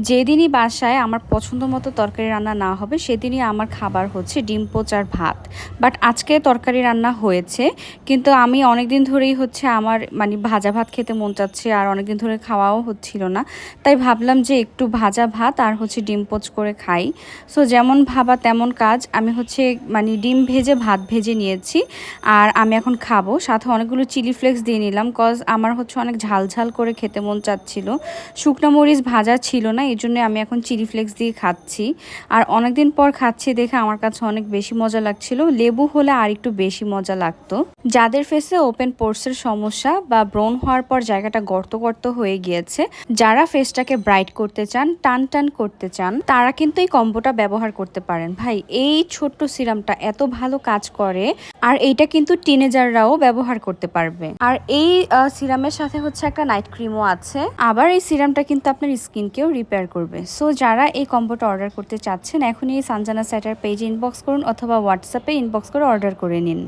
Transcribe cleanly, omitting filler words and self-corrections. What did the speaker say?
যেদিনই বাসায় আমার পছন্দ মতো তরকারি রান্না না হবে সেদিনই আমার খাবার হচ্ছে ডিম পোচ আর ভাত। বাট আজকে তরকারি রান্না হয়েছে, কিন্তু আমি অনেক দিন ধরেই হচ্ছে আমার মানে ভাজা ভাত খেতে মন চাচ্ছে, আর অনেক দিন ধরে খাওয়াও হচ্ছিল না। তাই ভাবলাম যে একটু ভাজা ভাত আর হচ্ছে ডিম পোচ করে খাই। সো যেমন ভাবা তেমন কাজ, আমি হচ্ছে মানে ডিম ভেজে ভাত ভেজে নিয়েছি, আর আমি এখন খাবো। সাথে অনেকগুলো চিলি ফ্লেক্স দিয়ে নিলাম, কজ আমার হচ্ছে অনেক ঝাল ঝাল করে খেতে মন চাচ্ছিল। শুকনো মরিচ ভাজা ছিল না, এই জন্য আমি এখন চিলি ফ্লেক্স দিয়ে খাচ্ছি। আর অনেকদিন পর খাচ্ছি দেখে আমার কাছে অনেক বেশি মজা লাগছিল। লেবু হলে আর একটু বেশি মজা লাগতো। যাদের ফেসে ওপেন পোর্সের সমস্যা বা ব্রণ হওয়ার পর জায়গাটা গর্ত গর্ত হয়ে গিয়েছে, যারা ফেসটাকে ব্রাইট করতে চান, টান টান করতে চান, তারা কিন্তু এই কম্বোটা ব্যবহার করতে পারেন। ভাই, এই ছোট্ট সিরামটা এত ভালো কাজ করে, আর এইটা কিন্তু টিনেজাররাও ব্যবহার করতে পারবে। আর এই সিরামের সাথে হচ্ছে একটা নাইট ক্রিমও আছে। আবার এই সিরামটা কিন্তু আপনার স্কিনকেও রিপেয়ার করবে। সো যারা এই কম্বোটা অর্ডার করতে চাচ্ছেন, এখনই সানজানা স্যাটার পেজে ইনবক্স করুন অথবা হোয়াটসঅ্যাপে ইনবক্স করে অর্ডার করে নিন।